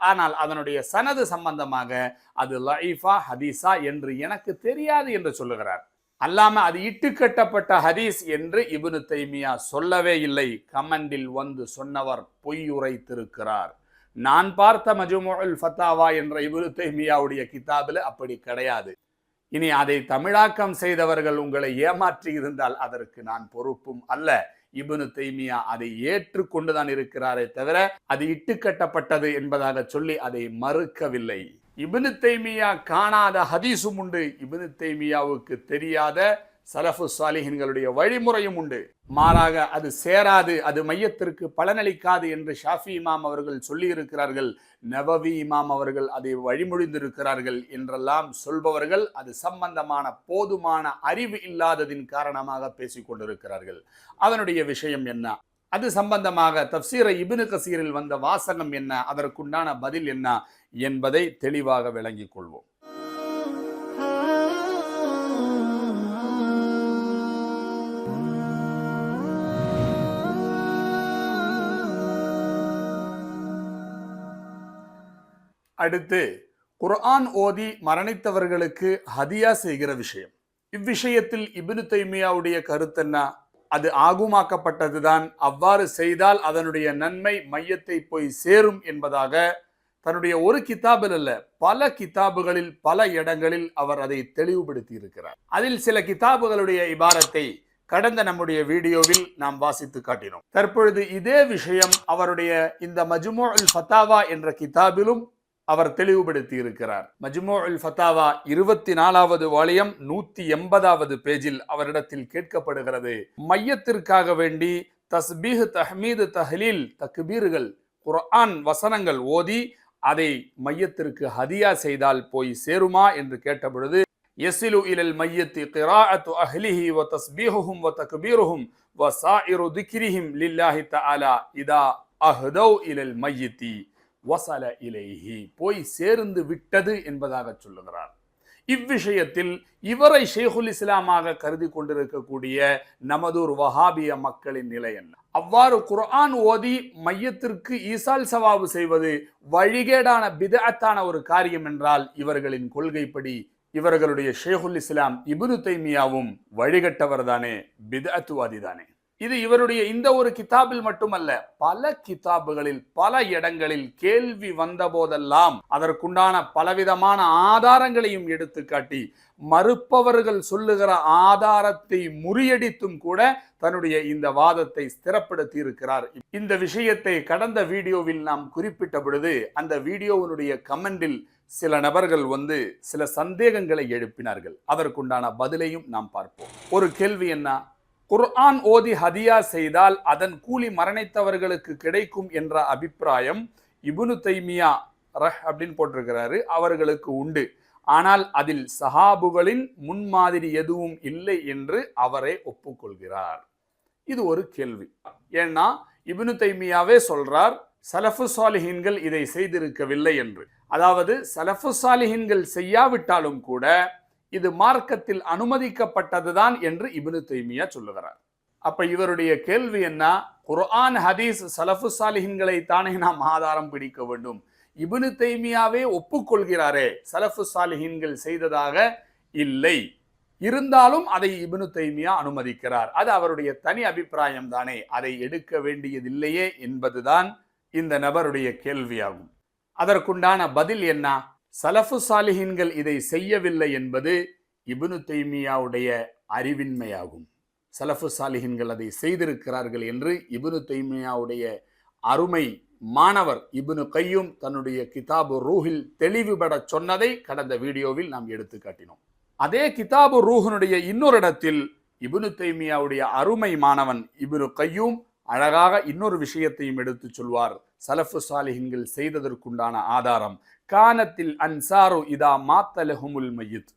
ஆனால் அதனுடைய சனது சம்பந்தமாக அது லஈஃபா ஹதீஸா என்று எனக்கு தெரியாது என்று சொல்லுகிறார். அல்லாம அது இட்டுக்கட்டப்பட்ட ஹதீஸ் என்று இப்னு தைமியா சொல்லவே இல்லை. கமெண்டில் வந்து சொன்னவர் பொய் உரைத்திருக்கிறார். நான் பார்த்த மஜ்முஉல் ஃபத்தாவா என்ற இப்னு தைமியாவுடைய கிதாபில் அப்படி கிடையாது. இனி அதை தமிழாக்கம் செய்தவர்கள் உங்களை ஏமாற்றி இருந்தால் அதற்கு நான் பொறுப்பும் அல்ல. இப்னு தைமியா அதை ஏற்றுக்கொண்டுதான் இருக்கிறாரே தவிர அது இட்டுக்கட்டப்பட்டது என்பதாக சொல்லி அதை மறுக்கவில்லை. இப்னு தைமியா காணாத ஹதீஸும் உண்டு. இப்னு தைமியாவுக்கு தெரியாத சலஃபு சாலிஹின்களுடைய வழிமுறையும் உண்டு. மாறாக அது சேராது, அது மையத்திற்கு பலனளிக்காது என்று ஷாஃபி இமாம் அவர்கள் சொல்லி இருக்கிறார்கள். நவவி இமாம் அவர்கள் அதை வழிமொழிந்திருக்கிறார்கள் என்றெல்லாம் சொல்பவர்கள் அது சம்பந்தமான போதுமான அறிவு இல்லாததின் காரணமாக பேசிக் கொண்டிருக்கிறார்கள். அதனுடைய விஷயம் என்ன, அது சம்பந்தமாக தஃப்சீர் இப்னு கசீரில் வந்த வாசகம் என்ன, அதற்குண்டான பதில் என்ன என்பதை தெளிவாக விளங்கிக் கொள்வோம். அடுத்து குர்ஆன் ஓதி மரணித்தவர்களுக்கு ஹதியா செய்கிற விஷயம். இவ்விஷயத்தில் இப்னு தைமியாவுடைய கருத்தென்ன? அது ஆகுமாக்கப்பட்டதுதான். அவ்வாறு செய்தால் அதனுடைய நன்மை மையத்தை போய் சேரும் என்பதாக தன்னுடைய ஒரு கிதாபில் அல்ல, பல கிதாபுகளில் பல இடங்களில் அவர் அதை தெளிவுபடுத்தி இருக்கிறார். அதில் சில கிதாபுகளுடைய இபாரத்தை கடந்த நம்முடைய வீடியோவில் நாம் வாசித்து காட்டினோம். தற்பொழுது இதே விஷயம் அவருடைய இந்த மஜ்முஉல் ஃபத்தாவா என்ற கிதாபிலும் அவர் தெளிவுபடுத்தி இருக்கிறார். மஜ்முஉல் ஃபத்தாவா 24வது வால்யம் 180வது பேஜில் அவரிடத்தில் கேட்கப்படுகிறது, மையத்திற்காக வேண்டி தஸ்பீஹ், தஹ்மீது, தஹ்லீல், தக்பீர்கள், குர்ஆன் வசனங்கள் ஓதி அதை மையத்திற்கு ஹதியா செய்தால் போய் சேருமா என்று கேட்டபொழுது, யஸிலு இலல் மையத்தி கிராஅத்து அஹ்லிஹி வ தஸ்பீஹுஹும் வ தக்பீருஹும் வ ஸாயிரு திக்ரிஹிம் லில்லாஹி தஆலா இதா அஹ்தௌ இலல் மையத்தி வஸல இலைஹி, போய் சேர்ந்து விட்டது என்பதாக சொல்லுகிறார். இவ்விஷயத்தில் இவரை ஷேகுல் இஸ்லாமாக கருதி கொண்டிருக்கக்கூடிய நமதூர் வஹாபிய மக்களின் நிலை என்ன? அவ்வாறு குர்ஆன் ஓதி மையத்திற்கு ஈசால் சவாபு செய்வது வழிகேடான பிதஅத்தான ஒரு காரியம் என்றால் இவர்களின் கொள்கைப்படி இவர்களுடைய ஷேகுல் இஸ்லாம் இப்னு தைமியாவும் வழிகட்டவர் தானே, பிதஅத்துவாதி தானே. இது இவருடைய இந்த ஒரு கிதாபில் மட்டுமல்ல, பல கிதாபுகளில் பல இடங்களில் கேள்வி வந்த போதெல்லாம் அதற்குண்டான பலவிதமான ஆதாரங்களையும் எடுத்து காட்டி மறுப்பவர்கள் சொல்லுகிற ஆதாரத்தை முறியடித்தும் கூட தன்னுடைய இந்த வாதத்தை ஸ்திரப்படுத்தி இருக்கிறார். இந்த விஷயத்தை கடந்த வீடியோவில் நாம் குறிப்பிட்ட பொழுது அந்த வீடியோவினுடைய கமெண்டில் சில நபர்கள் வந்து சில சந்தேகங்களை எழுப்பினார்கள். அதற்குண்டான பதிலையும் நாம் பார்ப்போம். ஒரு கேள்வி என்ன? குர்ஆன் ஓதி ஹதியா செய்தால் அதன் கூலி மரணித்தவர்களுக்கு கிடைக்கும் என்ற அபிப்பிராயம் இப்னு தைமியா அப்படின்னு போட்டிருக்கிறாரு, அவர்களுக்கு உண்டு. ஆனால் அதில் சஹாபுகளின் முன்மாதிரி எதுவும் இல்லை என்று அவரை ஒப்புக்கொள்கிறார். இது ஒரு கேள்வி. ஏன்னா இப்னு தைமியாவே சொல்றார் சலஃபு சாலிஹீன்கள் இதை செய்திருக்கவில்லை என்று. அதாவது சலஃபு சாலிஹீன்கள் செய்யாவிட்டாலும் கூட இது மார்க்கத்தில் அனுமதிக்கப்பட்டதுதான் என்று இப்னு தைமியா சொல்லுகிறார். அப்ப இவருடைய கேள்வி என்ன? குர்ஆன் ஹதீஸ் சலஃபு சாலிஹீன்களை தானே நாம் ஆதாரம் பிடிக்க வேண்டும். இப்னு தைமியாவே ஒப்புக்கொள்கிறாரே சலஃபு சாலிஹீன்கள் செய்ததாக இல்லை, இருந்தாலும் அதை இப்னு தைமியா அனுமதிக்கிறார். அது அவருடைய தனி அபிப்பிராயம் தானே, அதை எடுக்க வேண்டியதில்லையே என்பதுதான் இந்த நபருடைய கேள்வியாகும். அதற்குண்டான பதில் என்ன? சலஃபு சாலிஹீன்கள் இதை செய்யவில்லை என்பது இப்னு தைமியாவுடைய அறிவின்மையாகும். சலஃபு சாலிஹீன்கள் அதை செய்திருக்கிறார்கள் என்று இப்னு தைமியாவுடைய அருமை மாணவர் இப்னு கையும் தன்னுடைய கிதாபு ரூஹில் தெளிவுபட சொன்னதை கடந்த வீடியோவில் நாம் எடுத்து காட்டினோம். அதே கிதாபு ரூஹனுடைய இன்னொரு இடத்தில் இப்னு தைமியாவுடைய அருமை மாணவன் இப்னு கையும் அழகாக இன்னொரு விஷயத்தையும் எடுத்து சொல்வார். சலஃபு சாலிஹீன்கள் செய்ததற்குண்டான ஆதாரம் கானத்தில் அன்சாரு இதா மாத்தலஹுமுல் மய்யித்,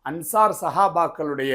அன்சார் சஹாபாக்களுடைய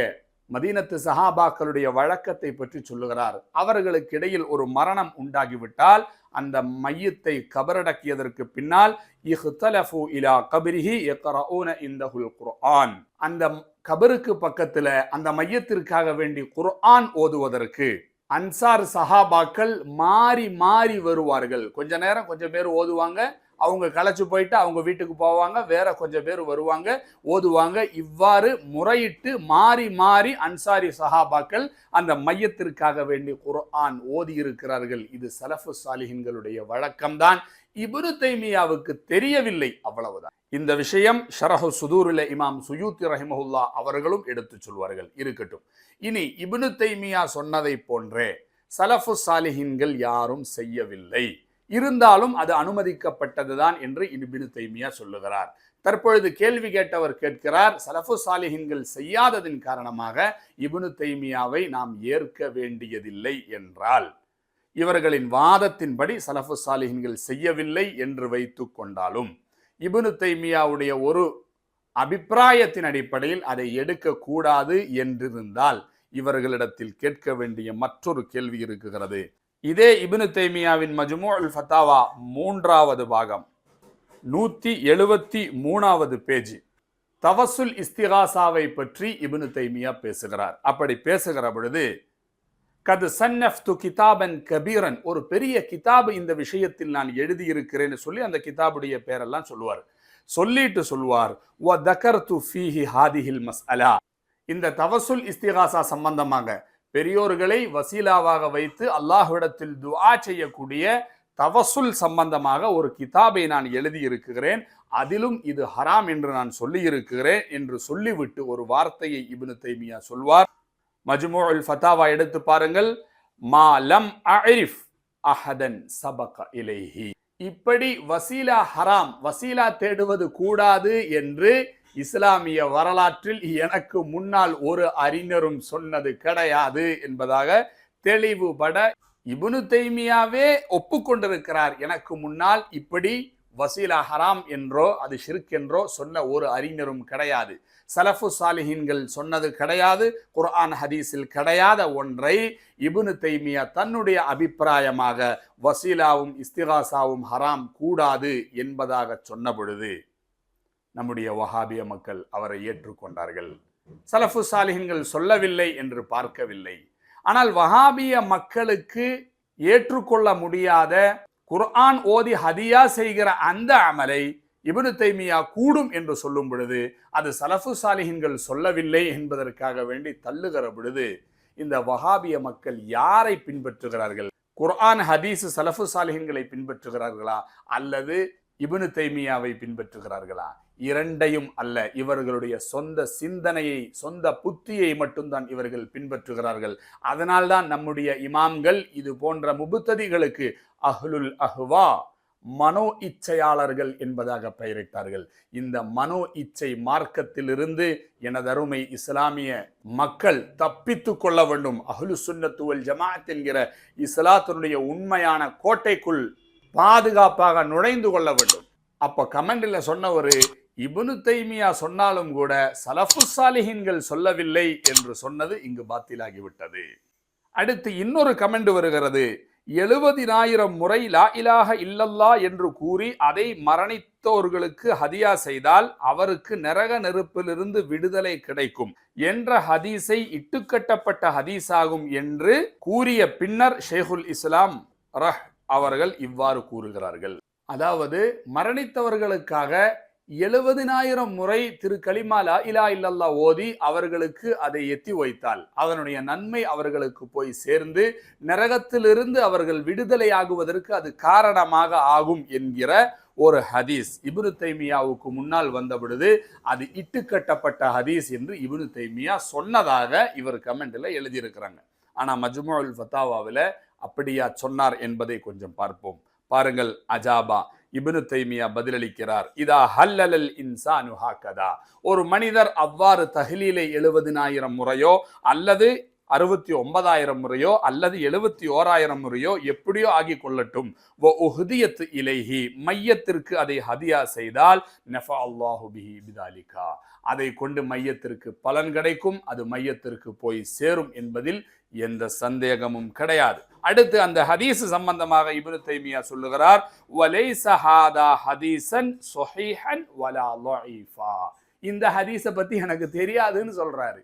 மதீனத்து சஹாபாக்களுடைய வழக்கத்தை பற்றி சொல்லுகிறார். அவர்களுக்கு இடையில் ஒரு மரணம் உண்டாகிவிட்டால் அந்த மையத்தை கபரடக்கியதற்கு பின்னால் இஹ்தலஃபு இலா கபரிஹி யக்ரஊன இந்தஹுல் குர்ஆன், அந்த கபருக்கு பக்கத்துல அந்த மையத்திற்காக வேண்டி குர்ஆன் ஓதுவதற்கு அன்சார் சஹாபாக்கள் மாறி மாறி வருவார்கள். கொஞ்ச நேரம் கொஞ்சம் பேர் ஓதுவாங்க, அவங்க களைச்சு போயிட்டு அவங்க வீட்டுக்கு போவாங்க, வேற கொஞ்சம் பேர் வருவாங்க, ஓதுவாங்க. இவ்வாறு முறையிட்டு மாறி மாறி அன்சாரி சஹாபாக்கள் அந்த மையத்திற்காக வேண்டி குர்ஆன் ஓதி இருக்கிறார்கள். இது ஸலஃபு ஸாலிஹீன்களுடைய வழக்கம்தான். இப்னு தைமியாவுக்கு தெரியவில்லை, அவ்வளவுதான். இந்த விஷயம் ஷரஹு சுதூரில் இமாம் சுயூத்தி ரஹிமஹுல்லா அவர்களும் எடுத்துச் சொல்வார்கள். இருக்கட்டும். இனி இப்னு தைமியா சொன்னதை போன்றே ஸலஃபு ஸாலிஹீன்கள் யாரும் செய்யவில்லை, இருந்தாலும் அது அனுமதிக்கப்பட்டதுதான் என்று இப்னு தைமியா சொல்லுகிறார். தற்பொழுது கேள்வி கேட்டவர் கேட்கிறார், ஸலஃபு ஸாலிஹீன்கள் செய்யாததின் காரணமாக இப்னு தைமியாவை நாம் ஏற்க வேண்டியதில்லை என்றால், இவர்களின் வாதத்தின்படி ஸலஃபு ஸாலிஹீன்கள் செய்யவில்லை என்று வைத்துக் கொண்டாலும் இப்னு தைமியாவுடைய ஒரு அபிப்பிராயத்தின் அடிப்படையில் அதை எடுக்கக்கூடாது என்றிருந்தால் இவர்களிடத்தில் கேட்க வேண்டிய மற்றொரு கேள்வி இருக்குகிறது. இதே இப்னு தைமியாவின் மஜ்மூஉல் ஃபதாவா 3வது பாகம் 173வது பேஜ், தவசுல் இஸ்திகாசாவை பற்றி இப்னு தைமியா பேசுகிறார். அப்படி பேசுகிற பொழுது, கது சன்னஃப்து கிதாபன் கபீரன், ஒரு பெரிய கிதாபு இந்த விஷயத்தில் நான் எழுதியிருக்கிறேன்னு சொல்லி அந்த கிதாபுடைய பேரெல்லாம் சொல்லுவார். சொல்லிட்டு சொல்வார், வ தகர்து ஃபீஹி ஹாதிஹில் மஸ்அலா, இந்த தவசுல் இஸ்திகாசா சம்பந்தமாக பெரியோர்களை வசீலாவாக வைத்து அல்லாஹ்விடத்தில் துஆ செய்யக்கூடிய தவசுல் சம்பந்தமாக ஒரு கிதாபை நான் எழுதியிருக்கிறேன், அதிலும் இது ஹராம் என்று நான் சொல்லியிருக்கிறேன் என்று சொல்லிவிட்டு ஒரு வார்த்தையை இப்னு தைமியா சொல்வார். மஜ்மூஉல் ஃபதாவா எடுத்து பாருங்கள். மா லம் அரிஃப் அஹதன் சபக இலைஹி, இப்படி வசீலா ஹராம், வசீலா தேடுவது கூடாது என்று இஸ்லாமிய வரலாற்றில் எனக்கு முன்னால் ஒரு அறிஞரும் சொன்னது கிடையாது என்பதாக தெளிவுபட இப்னு தைமியாவே ஒப்புக்கொண்டிருக்கிறார். எனக்கு முன்னால் இப்படி வசீலா ஹராம் என்றோ அது ஷிர்க் என்றோ சொன்ன ஒரு அறிஞரும் கிடையாது. ஸலஃபு ஸாலிஹீன்கள் சொன்னது கிடையாது. குர்ஆன் ஹதீஸில் கிடையாத ஒன்றை இப்னு தைமியா தன்னுடைய அபிப்பிராயமாக வசீலாவும் இஸ்திகாசாவும் ஹராம் கூடாது என்பதாக சொன்ன பொழுது நம்முடைய வஹாபிய மக்கள் அவரை ஏற்றுக்கொண்டார்கள். ஸலஃபு ஸாலிஹீன்கள் சொல்லவில்லை என்று பார்க்கவில்லை. ஆனால் வஹாபிய மக்களுக்கு ஏற்றுக்கொள்ள முடியாத குர்ஆன் ஓதி ஹதியா செய்கிற அந்த அமலை இப்னு தைமியா கூடும் என்று சொல்லும் பொழுது, அது ஸலஃபு ஸாலிஹீன்கள் சொல்லவில்லை என்பதற்காக வேண்டி தள்ளுகிற பொழுது, இந்த வஹாபிய மக்கள் யாரை பின்பற்றுகிறார்கள்? குர்ஆன் ஹதீஸ் ஸலஃபு ஸாலிஹீன்களை பின்பற்றுகிறார்களா அல்லது இப்னு தைமியாவை பின்பற்றுகிறார்களா? இரண்டையும் அல்ல. இவர்களுடைய சொந்த சிந்தனையை, சொந்த புத்தியை மட்டும்தான் இவர்கள் பின்பற்றுகிறார்கள். அதனால்தான் நம்முடைய இமாம்கள் இது போன்ற முபுத்ததிகளுக்கு அஹ்லுல் அஹ்வா, மனோ இச்சையாளர்கள் என்பதாக பெயரிட்டார்கள். இந்த மனோ இச்சை மார்க்கத்திலிருந்து எனதருமை இஸ்லாமிய மக்கள் தப்பித்து கொள்ள வேண்டும். அஹ்லு சுன்னத்து வல் ஜமாஅத் என்கிற இஸ்லாத்தினுடைய உண்மையான கோட்டைக்குள் பாதுகாப்பாக நுழைந்து கொள்ள வேண்டும். அப்ப கமெண்ட்ல சொன்னவர் இப்னு தைமியா சொன்னாலும் கூட ஸலஃபு ஸாலிஹீன்கள் சொல்லவில்லை என்று சொன்னது இங்கு பாத்திலாகிவிட்டது. அடுத்து இன்னொரு கமெண்ட் வருகிறது. 70,000 முறை லா இலாஹ இல்லல்லா என்று கூறி அதை மரணித்தோர்களுக்கு ஹதியா செய்தால் அவருக்கு நரக நெருப்பிலிருந்து விடுதலை கிடைக்கும் என்ற ஹதீஸை இட்டுக்கட்டப்பட்ட ஹதீஸாகும் என்று கூறிய பின்னர் ஷேகுல் இஸ்லாம் அவர்கள் இவ்வாறு கூறுகிறார்கள். அதாவது மரணித்தவர்களுக்காக 70,000 முறை திரு கலிமா லா இலாஹ இல்லல்லா ஓதி அவர்களுக்கு அதை எத்தி வைத்தால் அதனுடைய நன்மை அவர்களுக்கு போய் சேர்ந்து நரகத்திலிருந்து அவர்கள் விடுதலையாகுவதற்கு அது காரணமாக ஆகும் என்கிற ஒரு ஹதீஸ் இப்னு தைமியாவுக்கு முன்னால் வந்த பொழுது அது இட்டுக்கட்டப்பட்ட ஹதீஸ் என்று இப்னு தைமியா சொன்னதாக இவர் கமெண்ட்ல எழுதியிருக்கிறாங்க. ஆனா மஜ்மூஉல் ஃபதாவாவில் அப்படியா சொன்னார் என்பதை கொஞ்சம் பார்ப்போம். பாருங்கள். அஜாபா, இப்னு தைமியா பதிலளிக்கிறார். இதா ஹல்லல் இன்சானு ஹாகதா, ஒரு மனிதர் அவ்வாறு தஹ்லீலை 70,000 முறையோ அல்லது 69,000 முறையோ அல்லது 71,000 முறையோ எப்படியோ ஆகி கொள்ளட்டும், வ உஹ்தியத் இலைஹி, மையத்திற்கு அதை ஹதியா செய்தால் நஃபா அல்லாஹு பிஹி பிதாலிகா, அதை கொண்டு மையத்திற்கு பலன் கிடைக்கும், அது மையத்திற்கு போய் சேரும் என்பதில் எந்த சந்தேகமும் கிடையாது. அடுத்து அந்த ஹதீஸ் சம்பந்தமாக இப்னு தைமியா சொல்லுகிறார், வலைஸ ஹாதா ஹதீஸன் ஸஹீஹன் வலா ضعீஃபா, இந்த ஹதீஸை பத்தி எனக்கு தெரியாதுன்னு சொல்றாரு.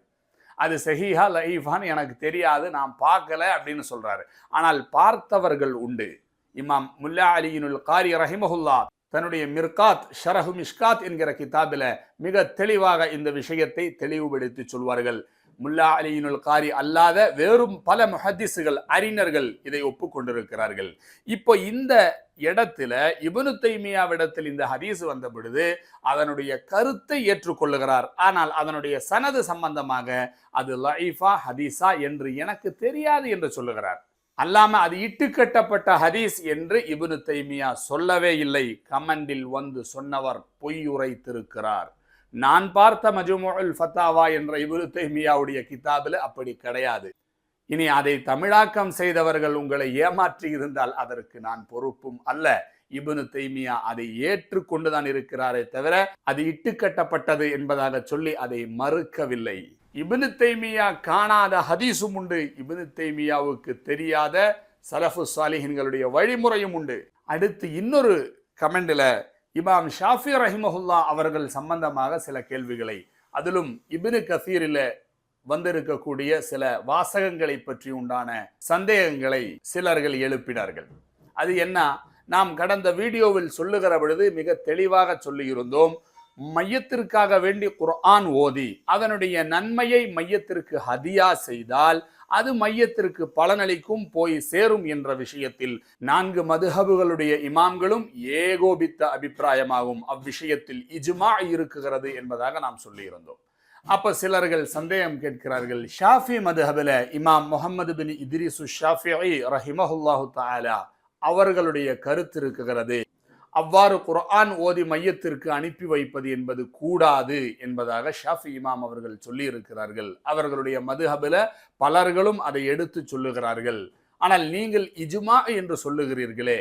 அது சஹீஹா லஈஃபான்னு எனக்கு தெரியாது, நான் பார்க்கல அப்படின்னு சொல்றாரு. ஆனால் பார்த்தவர்கள் உண்டு. இமாம் முல்லா அலியினுல் காரி ரஹிமஹுல்லா தன்னுடைய மிர்காத் ஷரஹு மிஷ்காத் என்கிற கிதாபில மிக தெளிவாக இந்த விஷயத்தை தெளிவுபடுத்தி சொல்வார்கள். முல்லா அலியினுல் காரி அல்லாத வேறும் பல முஹத்திஸுகள் அறிஞர்கள் இதை ஒப்புக்கொண்டிருக்கிறார்கள். இப்போ இந்த இடத்துல இப்னு தைமியாவிடத்தில் இந்த ஹதீஸ் வந்த பொழுது அதனுடைய கருத்தை ஏற்றுக்கொள்ளுகிறார். ஆனால் அதனுடைய சனது சம்பந்தமாக அது லஈஃபா ஹதீஸா என்று எனக்கு தெரியாது என்று சொல்லுகிறார். அல்லாம அது இட்டுக்கட்டப்பட்ட ஹதீஸ் என்று இப்னு தைமியா சொல்லவே இல்லை. கமெண்டில் வந்து சொன்னவர் பொய்யுரைத்திருக்கிறார். நான் பார்த்த மஜ்முஉல் ஃபத்தாவா என்ற இப்னு தைமியாவுடைய கிதாபில் அப்படி கிடையாது. இனி அதை தமிழாக்கம் செய்தவர்கள் உங்களை ஏமாற்றி இருந்தால் அதற்கு நான் பொறுப்பும் அல்ல. இப்னு தைமியா அதை ஏற்றுக்கொண்டுதான் இருக்கிறாரே தவிர அது இட்டுக்கட்டப்பட்டது என்பதாக சொல்லி அதை மறுக்கவில்லை. இப்னு தைமியா காணாத ஹதீஸும் உண்டு. இப்னு தைமியாவுக்கு தெரியாத சலஃபு சாலிஹின்களுடைய வழிமுறையும் உண்டு. அடுத்து இன்னொரு கமெண்ட்ல இமாம் ஷாஃபி ரஹிமஹுல்லா அவர்கள் சம்பந்தமாக சில கேள்விகளை, அதிலும் இப்னு கசீரில் வந்திருக்கக்கூடிய சில வாசகங்களை பற்றி உண்டான சந்தேகங்களை சிலர்கள் எழுப்பினார்கள். அது என்ன, நாம் கடந்த வீடியோவில் சொல்லுகிற பொழுது மிக தெளிவாக சொல்லியிருந்தோம். மையத்திற்காக வேண்டி குர்ஆன் ஓதி அதனுடைய நன்மையை மையத்திற்கு ஹதியா செய்தால் அது மையத்திற்கு பலனளிக்கும், போய் சேரும் என்ற விஷயத்தில் 4 மதுஹபுகளுடைய இமாம்களும் ஏகோபித்த அபிப்பிராயமாகும். அவ்விஷயத்தில் இஜ்மா இருக்குகிறது என்பதாக நாம் சொல்லியிருந்தோம். அப்ப சிலர்கள் சந்தேகம் கேட்கிறார்கள், ஷாஃபி மதுஹபில இமாம் முஹம்மது பின் இத்ரிஸ் ஷாஃபிஈ ரஹிமஹுல்லாஹு தஆலா அவர்களுடைய கருத்து இருக்கிறது, அவ்வாறு குர்ஆன் ஓதி மையத்திற்கு அனுப்பி வைப்பது என்பது கூடாது என்பதாக ஷாஃபி இமாம் அவர்கள் சொல்லி இருக்கிறார்கள். அவர்களுடைய மதுஹபில பலர்களும் அதை எடுத்து சொல்லுகிறார்கள். ஆனால் நீங்கள் இஜ்மா என்று சொல்லுகிறீர்களே,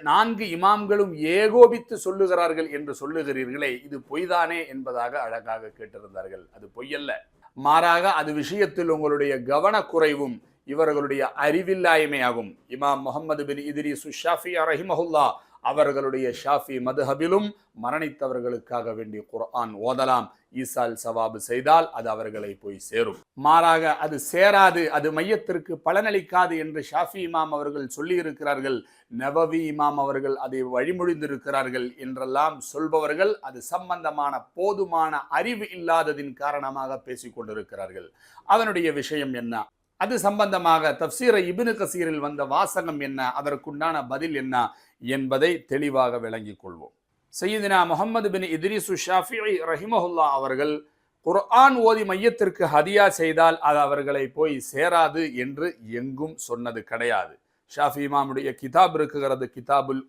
4 இமாம்களும் ஏகோபித்து சொல்லுகிறார்கள் என்று சொல்லுகிறீர்களே, இது பொய்தானே என்பதாக அழகாக கேட்டிருந்தார்கள். அது பொய்யல்ல, மாறாக அது விஷயத்தில் உங்களுடைய கவனக்குறைவும் இவர்களுடைய அறிவில்லாய்மை ஆகும். இமாம் முஹம்மது பின் இத்ரிஸ் ஷாஃபி ரஹிமஹுல்லா அவர்களுடைய ஷாஃபி மதுஹபிலும் மரணித்தவர்களுக்காக வேண்டி குர்ஆன் ஓதலாம், ஈசால் சவாபு செய்தால் அது அவர்களை போய் சேரும். மாறாக அது சேராது, அது மையத்திற்கு பலனளிக்காது என்று ஷாஃபி இமாம் அவர்கள் சொல்லி இருக்கிறார்கள். நவவி இமாம் அவர்கள் அதை வழிமொழிந்திருக்கிறார்கள் என்றெல்லாம் சொல்பவர்கள் அது சம்பந்தமான போதுமான அறிவு இல்லாததின் காரணமாக பேசிக் கொண்டிருக்கிறார்கள். அதனுடைய விஷயம் என்ன, அது சம்பந்தமாக தஃப்சீர் இப்னு கசீரில் வந்த வாசகம் என்ன, அதற்குண்டான பதில் என்ன என்பதை தெளிவாக விளங்கிக் கொள்வோம். சையதுனா முஹம்மது பின் இத்ரிஸ் ஷாஃபிஈ ரஹிமஹுல்லா அவர்கள் குர்ஆன் ஓதி மையத்திற்கு ஹதியா செய்தால் அது அவர்களை போய் சேராது என்று எங்கும் சொன்னது கிடையாது. ஷாஃபி இமாமுடைய கிதாப் இருக்குகிறது, கிதாபுல்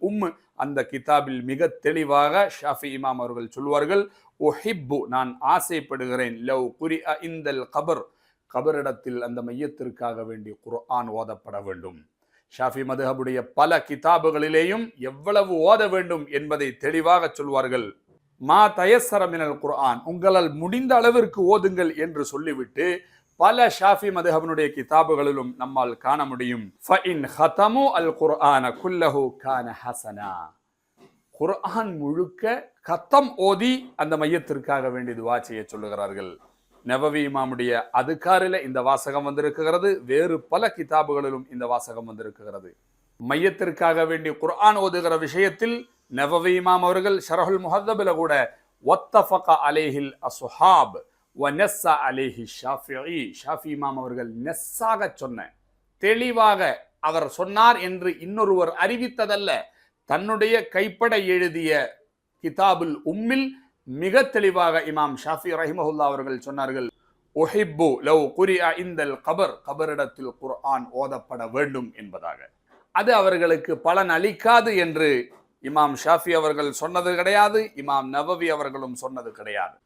அந்த கிதாபில் மிக தெளிவாக ஷாஃபி இமாம் அவர்கள் சொல்வார்கள், உஹிப்பு நான் ஆசைப்படுகிறேன், லவ் குரிஅ இந்தல் கபர் கபரிடத்தில் அந்த மையத்திற்காக வேண்டி குர்ஆன் ஓதப்பட வேண்டும். ஷாஃபி மதுஹபுடைய பல கிதாபுகளிலேயும் எவ்வளவு ஓத வேண்டும் என்பதை தெளிவாக சொல்வார்கள். மா தயஸ்ஸர மினல் குர்ஆன், உங்களால் முடிந்த அளவிற்கு ஓதுங்கள் என்று சொல்லிவிட்டு பல ஷாஃபி மதுஹபுடைய கிதாபுகளிலும் நம்மால் காண முடியும். ஃபஇன் ஹதமு அல் குர்ஆன குல்லஹு கான ஹஸனா, குர்ஆன் முழுக்க கத்தம் ஓதி அந்த மையத்திற்காக வேண்டி துஆ செய்ய சொல்லுகிறார்கள். நவவி இமாமுடைய அதுகாரில இந்த வாசகம் வந்திருக்கிறது, வேறு பல கிதாபுகளிலும் இந்த வாசகம் வந்திருக்கிறது. மையத்திற்காக வேண்டி குர்ஆன் ஓதுகிற விஷயத்தில் நவவி இமாம் அவர்கள் ஷரஹுல் முஹத்தபில கூட வத்தஃபக அலைஹில் அஸ்ஹாப் வ நஸ்ஸ அலைஹி ஷாஃபிஈ, ஷாஃபி இமாம் அவர்கள் நஸ்ஸாக சொன்ன, தெளிவாக அவர் சொன்னார் என்று இன்னொருவர் அறிவித்ததல்ல, தன்னுடைய கைப்பட எழுதிய கிதாபுல் உம்மில் மிக தெளிவாக இமாம் ஷாஃபி ரஹிமஹுல்லா அவர்கள் சொன்னார்கள், உஹிப்பு லவ் குரிஅ இந்தல் கபர், கபரிடத்தில் குர்ஆன் ஓதப்பட வேண்டும் என்பதாக. அது அவர்களுக்கு பலன் அளிக்காது என்று இமாம் ஷாஃபி அவர்கள் சொன்னது கிடையாது, இமாம் நவவி அவர்களும் சொன்னது கிடையாது.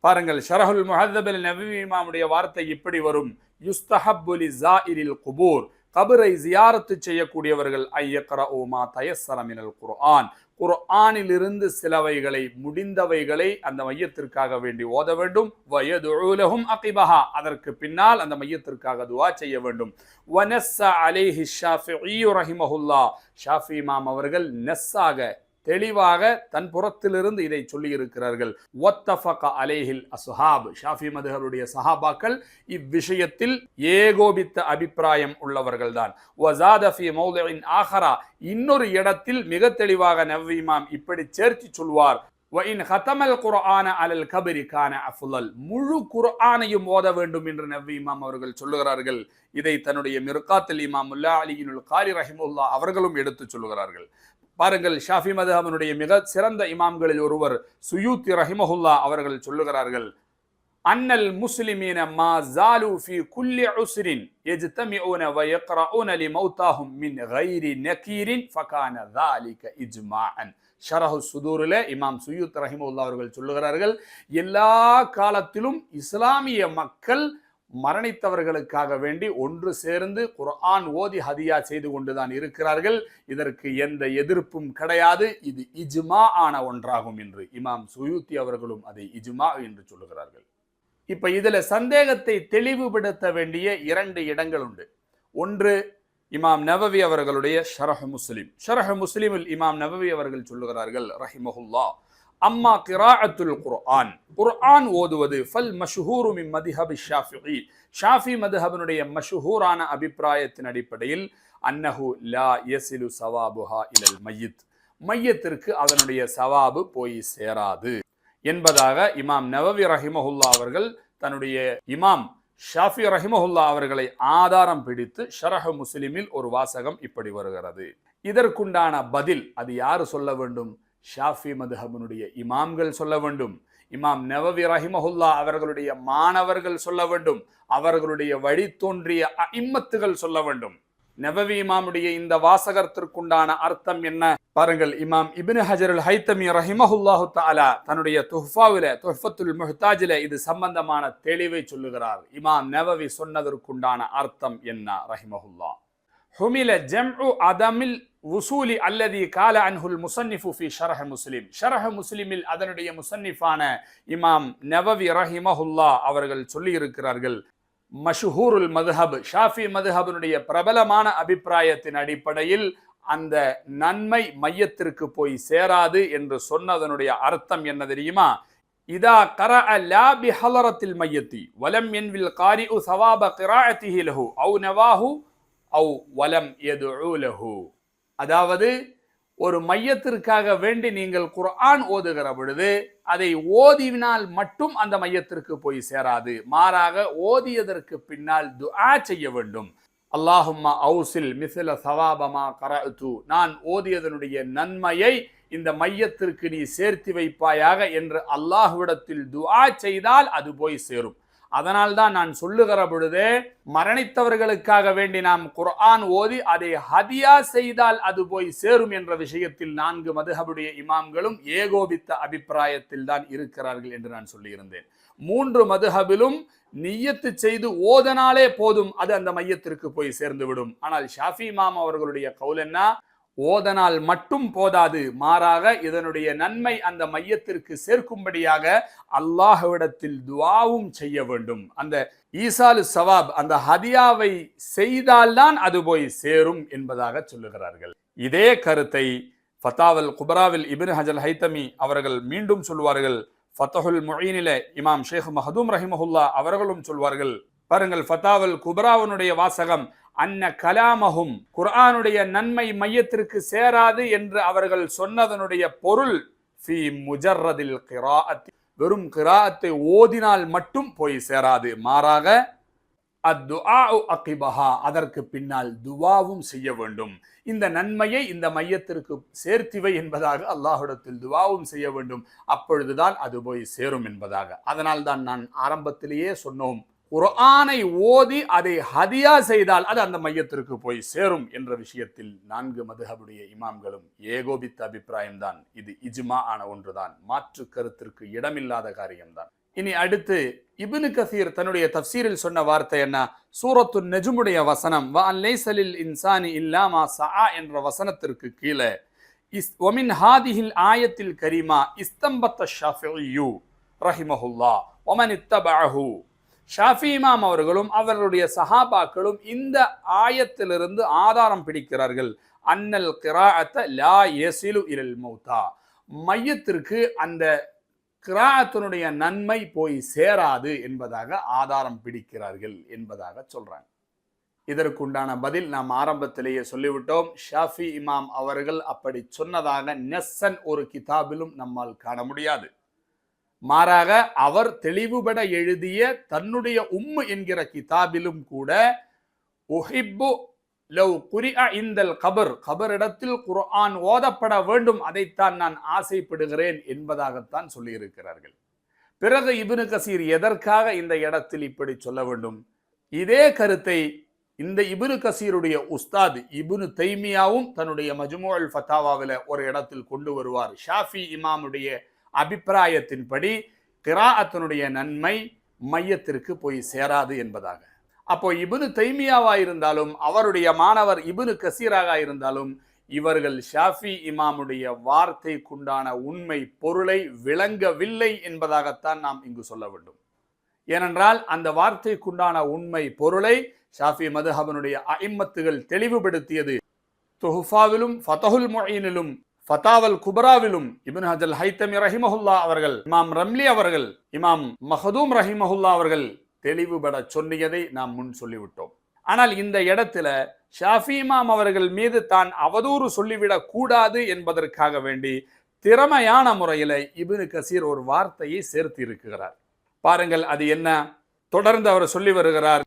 பாருங்கள், ஷரஹுல் முஹத்தபில் நவவி இமாமுடைய வார்த்தை இப்படி வரும், யுஸ்தஹப்பு லிஸாயிரில் குபூர், கபரை ஜியாரத்து செய்யக்கூடியவர்கள் ஐயக்ரஉ மா தயஸ்ஸர மினல் குர்ஆன், குர்ஆனிலிருந்து சிலவைகளை முடிந்தவைகளை அந்த மையத்திற்காக வேண்டி ஓத வேண்டும். வயதுஉ லஹும் அகிபஹா, அதற்கு பின்னால் அந்த மையத்திற்காக துஆ செய்ய வேண்டும். வனஸ்ஸ அலைஹி ஷாஃபிஈ ரஹிமஹுல்லா, ஷாஃபி இமாம் அவர்கள் நஸ்ஸாக தெளிவாக தன் புறத்திலிருந்து இதை சொல்லி இருக்கிறார்கள். வத்தஃபக அலைஹில் அஸ்ஹாப், ஷாஃபி மதுஹபுடைய சஹாபாக்கள் இவ்விஷயத்தில் ஏகோபித்த அபிப்பிராயம் உள்ளவர்கள்தான். வஸாத ஃபீ மௌதிஇன் ஆஹரா, இன்னொரு இடத்தில் மிக தெளிவாக நவவி இமாம் இப்படி சேர்த்து சொல்வார், وَإِنْ خَتَمَ الْقُرْآنَ عَلَى الْكَبْرِ كَانَ أَفْضَلَ, முழு குர்ஆனையும் ஓத வேண்டும் என்று நவவி இமாம் அவர்கள் சொல்லுகிறார்கள். இதை தன்னுடைய மிர்காத்தில் இமாம் முல்லா அலியினுல் காரி ரஹிமுல்லா அவர்களும் எடுத்து சொல்லுகிறார்கள். பாருங்கள், ஷாஃபி மதுஹபுடைய மிக சிறந்த இமாம்களில் ஒருவர் சுயூத்தி ரஹிமஹுல்லா அவர்கள் சொல்லுகிறார்கள், அன்னல் முஸ்லிமீன மா ஜாலு ஃபீ குல்லி உஸ்ரின் யஜ்தமிஊன வ யக்ரஊன லிமௌதாஹும் மின் கைரி நகீரின் ஃபகான ذلك இஜ்மாஅன். ஷரஹு சுதூரில் இமாம் சுயூத் ரஹிமஹுல்லா அவர்கள் சொல்லுகிறார்கள், எல்லா காலத்திலும் இஸ்லாமிய மக்கள் மரணித்தவர்களுக்காக வேண்டி ஒன்று சேர்ந்து குர்ஆன் ஓதி ஹதியா செய்து கொண்டுதான் இருக்கிறார்கள். இதற்கு எந்த எதிர்ப்பும் கிடையாது. இது இஜ்மா ஆன ஒன்றாகும் என்று இமாம் சுயூத்தி அவர்களும் அதை இஜ்மா என்று சொல்லுகிறார்கள். இப்ப இதுல சந்தேகத்தை தெளிவுபடுத்த வேண்டிய 2 இடங்கள் உண்டு. ஒன்று, இமாம் நவவி அவர்களுடைய ஷரஹ் முஸ்லிம். ஷரஹ் முஸ்லிமில் இமாம் நவவி அவர்கள் சொல்லுகிறார்கள் ரஹிமஹுல்லா, அம்மா கிராஅத்துல் குர்ஆன், குர்ஆன் ஓதுவது, ஃபல் மஷ்ஹூரு மின் மத்ஹப் ஷாஃபிஈ, ஷாஃபி மத்ஹபினுடைய மஷ்ஹூரான அபிப்பிராயத்தின் அடிப்படையில் அன்னஹு லா யஸிலு ஸவாபுஹா இலல் மய்யித், மையத்திற்கு அதனுடைய சவாபு போய் சேராது என்பதாக இமாம் நவவி ரஹிமஹுல்லா அவர்கள் தன்னுடைய இமாம் ஷாஃபி ரஹிமஹுல்லா அவர்களை ஆதாரம் பிடித்து ஷரஹ் முஸ்லிமில் ஒரு வாசகம் இப்படி வருகிறது. இதற்குண்டான பதில் அது யாரு சொல்ல வேண்டும்? ஷாஃபி மதுஹபனுடைய இமாம்கள் சொல்ல வேண்டும். இமாம் நவவி ரஹிமஹுல்லா அவர்களுடைய மாணவர்கள் சொல்ல வேண்டும். அவர்களுடைய வழி தோன்றிய அஇம்மத்துகள் சொல்ல வேண்டும். நவவி இமாமுடைய இந்த வாசகத்திற்குண்டான அர்த்தம் என்ன? பாருங்கள், இமாம் இப்னு ஹஜர் அல் ஹைத்தமி ரஹிமஹுல்லாஹு தஆலா தன்னுடைய துஹ்ஃபத்துல் முஹ்தாஜில இது சம்பந்தமான தெளிவை சொல்லுகிறார். இமாம் நவவி சொன்னதற்குண்டான அர்த்தம் என்ன? ரஹிமஹுல்லா, ஹுமில ஜம்உ அதமில் உசூலி அல்லதி கால அன்ஹுல் முஸன்னிஃபு ஃபி ஷரஹ் முஸ்லிம், ஷரஹ் முஸ்லிமில் அதனுடைய முஸன்னிஃபான இமாம் நவவி ரஹிமஹுல்லா அவர்கள் சொல்லி இருக்கிறார்கள், மஷ்ஹூருல் மதுஹப், ஷாஃபி மதுஹபனுடைய பிரபலமான அபிப்பிராயத்தின் அடிப்படையில் அந்த நன்மை மையத்திற்கு போய் சேராது என்று சொன்னதனுடைய அர்த்தம் என்ன தெரியுமா? இதா கரஅ லா பிஹலரத்தில் மையத்தி வலம் யன்வில் காரிஉ ஸவாப கிராஅத்திஹி லஹு அவ் நவாஹு அவ் வலம் யதுஉ லஹு, அதாவது ஒரு மையத்திற்காக வேண்டி நீங்கள் குர்ஆன் ஓதுகிற பொழுது அதை ஓதினால் மட்டும் அந்த மையத்திற்கு போய் சேராது, மாறாக ஓதியதற்கு பின்னால் துஆ செய்ய வேண்டும். அல்லாஹும்ம அவுசில் மிஸ்ல ஸவாபமா கரஅது, நான் ஓதியதனுடைய நன்மையை இந்த மையத்திற்கு நீ சேர்த்து வைப்பாயாக என்று அல்லாஹ்விடத்தில் துஆ செய்தால் அது போய் சேரும். அதனால்தான் நான் சொல்லுகிற பொழுது மரணித்தவர்களுக்காக வேண்டி நாம் குர்ஆன் ஓதி அதை ஹதியா செய்தால் அது போய் சேரும் என்ற விஷயத்தில் 4 மதுஹபுடைய இமாம்களும் ஏகோபித்த அபிப்பிராயத்தில் தான் இருக்கிறார்கள் என்று நான் சொல்லியிருந்தேன். 3 மதுஹபிலும் நிய்யத்து செய்து ஓதனாலே போதும், அது அந்த மையத்திற்கு போய் சேர்ந்து விடும். ஆனால் ஷாஃபி இமாம் அவர்களுடைய கவுல் என்ன? ஓதனால் மட்டும் போதாது, மாறாக இதனுடைய நன்மை அந்த மையத்திற்கு சேர்க்கும்படியாக அல்லாஹ்விடத்தில் துஆவும் செய்ய வேண்டும். அந்த ஈசாலு சவாப், அந்த ஹதியாவை செய்தால்தான் அது போய் சேரும் என்பதாக சொல்லுகிறார்கள். இதே கருத்தை ஃபதாவல் குபராவில் இப்னு ஹஜர் ஹைத்தமி அவர்கள் மீண்டும் சொல்வார்கள். ஃபதஹுல் முஈனில இமாம் ஷேக் மஹதூம் ரஹிமஹுல்லா அவர்களும் சொல்வார்கள். பாருங்கள், ஃபதாவல் குபராவனுடைய வாசகம், அன்ன கலாமஹும், குர்ஆனுடைய நன்மை மையத்திற்கு சேராது என்று அவர்கள் சொன்னதனுடைய பொருள் ஃபி முஜர்ரதில் கிராஅத், வெறும் கிராஅத்தை ஓதினால் மட்டும் போய் சேராது, மாறாக அத்துஆஉ அகிபஹா, அதற்கு பின்னால் துஆவும் செய்ய வேண்டும். இந்த நன்மையை இந்த மையத்திற்கு சேர்த்திவை என்பதாக அல்லாஹ்விடத்தில் துஆவும் செய்ய வேண்டும். அப்பொழுதுதான் அது போய் சேரும் என்பதாக. அதனால் தான் நான் ஆரம்பத்திலேயே சொன்னோம், குர்ஆனை ஓதி அதை ஹதியா செய்தால் அது அந்த மையத்திற்கு போய் சேரும் என்ற விஷயத்தில் 4 மதுஹபுடைய இமாம்களும் ஏகோபித்த அபிப்பிராயம்தான். இது இஜ்மா ஆன ஒன்றுதான், மாற்று கருத்திற்கு இடமில்லாத காரியம்தான். இனி அடுத்து இப்னு கஸீர் தன்னுடைய தஃப்சீரில் சொன்ன வார்த்தை என்ன? சூரத்து நஜ்முடைய வசனம், வ அன் லைஸலில் இன்சானி இல்லா மா ஸஆ என்ற வசனத்திற்கு கீழே வமின் ஹாதிஹில் ஆயத்தில் கரீமா இஸ்தம்பத்த ஷாஃபிஈயு ரஹிமஹுல்லாஹ் வமன் இத்தபஅஹு, ஷாஃபி இமாம் அவர்களும் அவர்களுடைய சஹாபாக்களும் இந்த ஆயத்திலிருந்து ஆதாரம் பிடிக்கிறார்கள். அன்னல் கிராஅத்த லா யஸிலு இலல் மௌதா, மையத்திற்கு அந்த கிராஅத்தினுடைய நன்மை போய் சேராது என்பதாக ஆதாரம் பிடிக்கிறார்கள் என்பதாக சொல்றாங்க. இதற்குண்டான பதில் நாம் ஆரம்பத்திலேயே சொல்லிவிட்டோம். ஷாஃபி இமாம் அவர்கள் அப்படி சொன்னதாக நெஸ்ஸன் ஒரு கிதாபிலும் நம்மால் காண முடியாது. மாறாக அவர் தெளிவுபட எழுதிய தன்னுடைய என்கிற கிதாபிலும் கூட உஹிப்பு லவ் குரிஅ இந்தல் கபர் இடத்தில் குர்ஆன் ஓதப்பட வேண்டும், அதைத்தான் நான் ஆசைப்படுகிறேன் என்பதாகத்தான் சொல்லியிருக்கிறார்கள். பிறகு இப்னு கசீர் எதற்காக இந்த இடத்தில் இப்படி சொல்ல வேண்டும்? இதே கருத்தை இந்த இப்னு கசீருடைய உஸ்தாத் இப்னு தைமியாவும் தன்னுடைய மஜ்மூஉல் ஃபதாவாவில ஒரு இடத்தில் கொண்டு வருவார். ஷாஃபி இமாமுடைய அபிப்பிராயத்தின்படி கிராஅத்தினுடைய நன்மை மையத்திற்கு போய் சேராது என்பதாக. அப்போ இப்னு தைமியாவா இருந்தாலும் அவருடைய மாணவர் இப்னு கசீராக இருந்தாலும் இவர்கள் ஷாஃபி இமாமுடைய வார்த்தைக்குண்டான உண்மை பொருளை விளங்கவில்லை என்பதாகத்தான் நாம் இங்கு சொல்ல வேண்டும். ஏனென்றால் அந்த வார்த்தைக்குண்டான உண்மை பொருளை ஷாஃபி மதுஹபினுடைய அஇம்மத்துகள் தெளிவுபடுத்தியது. துஹ்ஃபாவிலும் ஃபதஹுல் முஈனிலும் ஃபதாவல் குப்ராவிலும் இப்னு ஹஜல் ஹைத்தமி ரஹிமஹுல்லா அவர்கள், இமாம் ரம்லி அவர்கள், இமாம் மஹதூம் ரஹிமஹுல்லா அவர்கள் தெளிவுபட சொன்னியதை நாம் முன் சொல்லிவிட்டோம். ஆனால் இந்த இடத்துல ஷாஃபி இமாம் அவர்கள் மீது தான் அவதூறு சொல்லிவிடக் கூடாது என்பதற்காக வேண்டி திறமையான முறையில இப்னு கசீர் ஒரு வார்த்தையை சேர்த்து இருக்கிறார். பாருங்கள் அது என்ன. தொடர்ந்து அவர் சொல்லி வருகிறார்,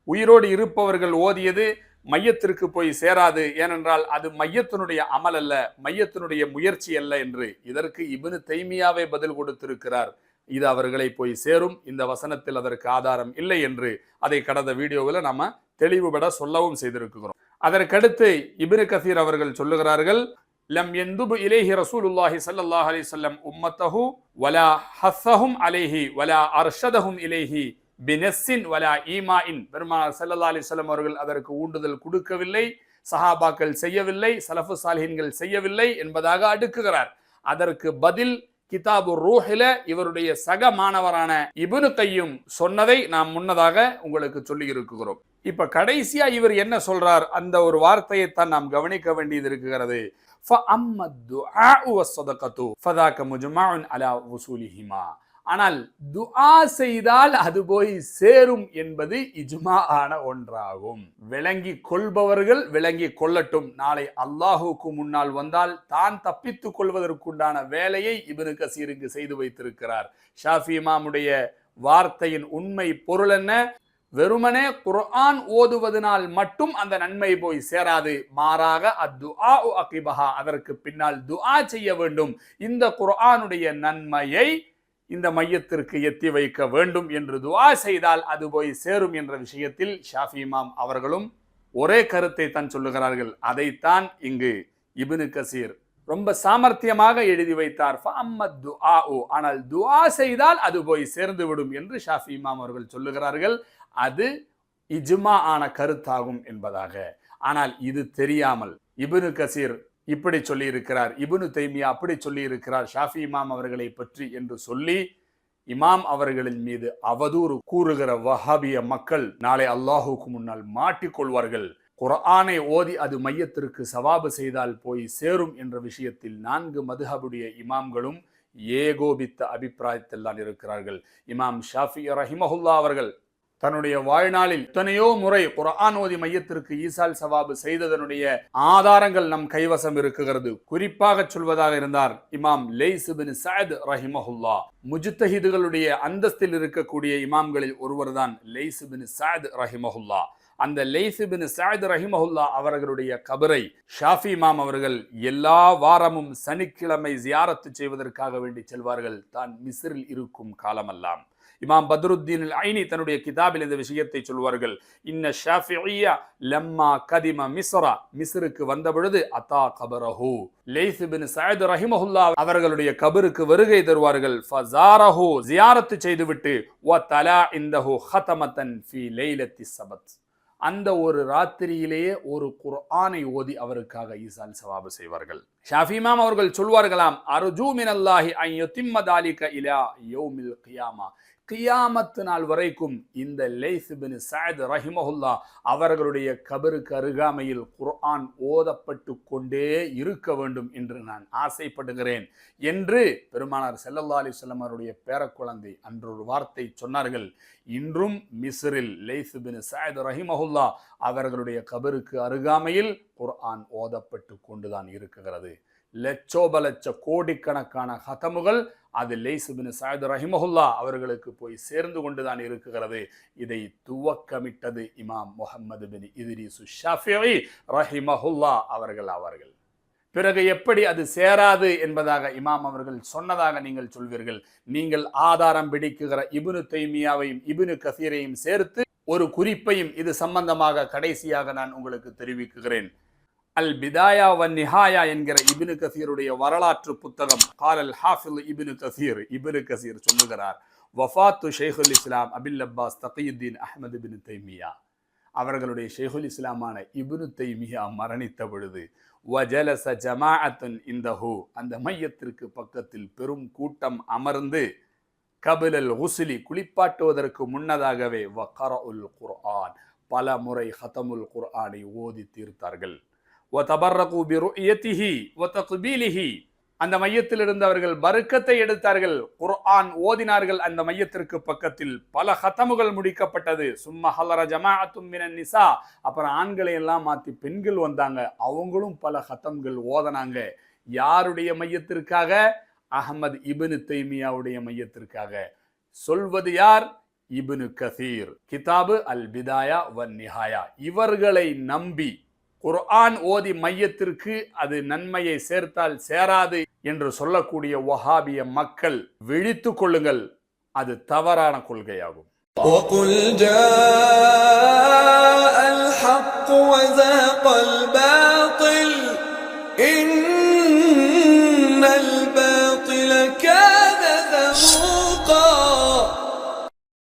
உயிரோடு இருப்பவர்கள் ஓதியது மையத்திற்கு போய் சேராது, ஏனென்றால் அது மையத்தினுடைய அமல் அல்ல, மையத்தினுடைய முயற்சி அல்ல என்று. இதற்கு இப்னு தைமியாவே பதில் கொடுத்திருக்கிறார். இது அவர்களை போய் சேரும், இந்த வசனத்தில் அதற்கு ஆதாரம் இல்லை என்று அதை கடந்த வீடியோவில் நாம தெளிவுபட சொல்லவும் செய்திருக்கிறோம். அதற்கடுத்து இப்னு கசீர் அவர்கள் சொல்லுகிறார்கள், லம் யந்துபு இலைஹி ரசூலுல்லாஹி ஸல்லல்லாஹு அலைஹி வஸல்லம் உம்மத்தஹு வலா ஹஸ்ஸஹும் அலைஹி வலா அர்ஷதஹும் இலைஹி பினஸ்ஸின் வலா ஈமாஇன். பெருமானார் ஸல்லல்லாஹு அலைஹி வஸல்லம் அவர்கள் அதற்கு ஊண்டுதல் கொடுக்கவில்லை, சஹாபாக்கள் செய்யவில்லை, சலஃபு சாலிஹீன்கள் செய்யவில்லை என்பதாக அடுக்குகிறார். அதற்கு பதில் கிதாபு ரூஹில இவருடைய சக மாணவரான இப்னு கையும் சொன்னதை நாம் முன்னதாக உங்களுக்கு சொல்லி இருக்கிறோம். இப்ப கடைசியா இவர் என்ன சொல்றார், அந்த ஒரு வார்த்தையை தான் நாம் கவனிக்க வேண்டியது இருக்கிறது. ஆனால் துஆ செய்தால் அது போய் சேரும் என்பது இஜ்மா ஆன ஒன்றாகும். விளங்கி கொள்பவர்கள் விளங்கி கொள்ளட்டும். நாளை அல்லாஹுக்கு முன்னால் வந்தால் தான் தப்பித்துக் கொள்வதற்குண்டான வேலையை இப்னு கசீருக்கு செய்து வைத்திருக்கிறார். ஷாஃபி இமாமுடைய வார்த்தையின் உண்மை பொருள் என்ன? வெறுமனே குர்ஆன் ஓதுவதனால் மட்டும் அந்த நன்மை போய் சேராது, மாறாக அத்துஆ அகிபஹா, அதற்கு பின்னால் துஆ செய்ய வேண்டும். இந்த குர்ஆனுடைய நன்மையை இந்த மையத்திற்கு எத்தி வைக்க வேண்டும் என்று துஆ செய்தால் அது போய் சேரும் என்ற விஷயத்தில் ஷாஃபி இமாம் அவர்களும் ஒரே கருத்தை தான் சொல்லுகிறார்கள். அதைத்தான் இங்கு இப்னு கசீர் ரொம்ப சாமர்த்தியமாக எழுதி வைத்தார். ஆனால் துஆ செய்தால் அது போய் சேர்ந்து விடும் என்று ஷாஃபி இமாம் அவர்கள் சொல்லுகிறார்கள். அது இஜ்மா ஆன கருத்தாகும் என்பதாக. ஆனால் இது தெரியாமல் இப்னு கசீர் இப்படி சொல்லி இருக்கிறார், இப்னு தைமியா அப்படி சொல்லி இருக்கிறார் ஷாஃபி இமாம் அவர்களை பற்றி என்று சொல்லி இமாம் அவர்களின் மீது அவதூறு கூறுகிற வஹாபிய மக்கள் நாளை அல்லாஹுக்கு முன்னால் மாட்டிக்கொள்வார்கள். குர்ஆனை ஓதி அது மையத்திற்கு சவாபு செய்தால் போய் சேரும் என்ற விஷயத்தில் 4 மதுஹபுடைய இமாம்களும் ஏகோபித்த அபிப்பிராயத்தில் தான் இருக்கிறார்கள். இமாம் ஷாஃபி ரஹிமஹுல்லா அவர்கள் தன்னுடைய வாழ்நாளில் எத்தனையோ முறை குர்ஆன் ஓதி மையத்திற்கு ஈசால் சவாபு செய்ததனுடைய ஆதாரங்கள் நம் கைவசம் இருக்கிறது. குறிப்பாக சொல்வதாக இருந்தார் இமாம் லைஸ் இப்னு சஅத் ரஹிமஹுல்லா. முஜ்தஹிதுகளுடைய அந்தஸ்தில் இருக்கக்கூடிய இமாம்களில் ஒருவர் தான் லைஸ் இப்னு சஅத் ரஹிமஹுல்லா. அந்த லைஸ் இப்னு சஅத் ரஹிமஹுல்லா அவர்களுடைய கபரை ஷாஃபி இமாம் அவர்கள் எல்லா வாரமும் சனிக்கிழமை ஜியாரத்து செய்வதற்காக வேண்டி செல்வார்கள், தான் மிஸ்ரில் இருக்கும் காலமெல்லாம். இமாம் பத்ருத்தீன் அல் ஐனி தன்னுடைய கிதாபில் இந்த விஷயத்தை சொல்வார்கள். இன்ன ஷாஃபிஇய்ய லம்மா கதிம மிஸ்ரா, மிஸ்ருக்கு வந்த பொழுது அதா கபரஹு, லைஸ் இப்னு சஅத் ரஹிமஹுல்லா அவர்களுடைய கபருக்கு வருகை தருவார்கள். ஃபஸாரஹு, ஜியாரத்து செய்துவிட்டு வ தலா இந்தஹு ஹதமத்தன் ஃபீ லைலத்தி ஸபத், அந்த ஒரு ராத்திரியிலேயே ஒரு குர்ஆனை ஓதி அவருக்காக ஈசால் சவாபு செய்வார்கள். ஷாஃபி இமாம் அவர்கள் சொல்வார்களாம், அர்ஜூ மினல்லாஹி அன் யுத்திம்ம தாலிக இலா யௌமில் கியாமா, கியாமத்து நாள் வரைக்கும் இந்த லைஸ் இப்னு சஅத் ரஹிமஹுல்லா அவர்களுடைய கபருக்கு அருகாமையில் குர்ஆன் ஓதப்பட்டு கொண்டே இருக்க வேண்டும் என்று நான் ஆசைப்படுகிறேன் என்று பெருமானார் ஸல்லல்லாஹு அலைஹி வஸல்லம் அவருடைய பேரக்குழந்தை அன்று ஒரு வார்த்தை சொன்னார்கள். இன்றும் மிஸ்ரில் லைஸ் இப்னு சஅத் ரஹிமஹுல்லா அவர்களுடைய கபருக்கு அருகாமையில் குர்ஆன் ஓதப்பட்டு கொண்டுதான் இருக்கிறது. லட்சோப லட்ச கோடிக்கணக்கான ஹதமுகள் அது லைஸ் இப்னு சஅத் ரஹிமஹுல்லா அவர்களுக்கு போய் சேர்ந்து கொண்டுதான் இருக்கிறது. இதை துவக்கமிட்டது இமாம் முஹம்மது பின் இத்ரீஸ் ஷாஃபிஈ ரஹிமஹுல்லா அவர்கள். பிறகு எப்படி அது சேராது என்பதாக இமாம் அவர்கள் சொன்னதாக நீங்கள் சொல்வீர்கள். நீங்கள் ஆதாரம் பிடிக்குகிற இப்னு தைமியாவையும் இப்னு கஸீரையும் சேர்த்து ஒரு குறிப்பையும் இது சம்பந்தமாக கடைசியாக நான் உங்களுக்கு தெரிவிக்கிறேன். அல் பிதாயா வன் நிஹாயா என்கிற இப்னு கஸீருடைய வரலாற்று புத்தகம் காலல் ஹாஃபில் இப்னு கஸீர் சொல்லுகிறார், வஃபாத்து ஷைகுல் இஸ்லாம் அபில் அப்பாஸ் தகியுத்தீன் அஹ்மது பின் தைமியா அவர்களுடைய ஷைகுல் இஸ்லாமான இப்னு தைமியா மரணித்த பொழுது வஜலஸ ஜமாஅத்துன் இந்தஹு அந்த மையத்திற்கு பக்கத்தில் பெரும் கூட்டம் அமர்ந்து கபிலல் குஸ்லி குளிப்பாட்டுவதற்கு முன்னதாகவே வகரஉல் குர்ஆன் பல முறை ஹதமுல் குர்ஆனை ஓதி தீர்த்தார்கள். அந்த மையத்தில் இருந்து அவர்கள் பரக்கத்தை எடுத்தார்கள், குர்ஆன் ஓதினார்கள். அந்த மையத்திற்கு பக்கத்தில் பல ஹதமுகள் முடிக்கப்பட்டது. சும்மா ஹலர ஜமாஅத்தும் மினன் நிசா அப்புறம் ஆண்களை எல்லாம் மாத்தி பெண்கள் வந்தாங்க, அவங்களும் பல ஹதம்கள் ஓதனாங்க. யாருடைய மையத்திற்காக? அஹ்மத் இப்னு தைமியாவுடைய மையத்திற்காக. சொல்வது யார்? இப்னு கஸீர், கிதாபு அல் பிதாயா வன் நிஹாயா. இவர்களை நம்பி குர்ஆன் ஓதி மையத்திற்கு அது நன்மையை சேர்த்தால் சேராது என்று சொல்லக்கூடிய வஹாபிய மக்கள் விழித்துக் கொள்ளுங்கள், அது தவறான கொள்கையாகும். وَقُلْ جَاءَ الْحَقُّ وَزَهَقَ الْبَاطِلُ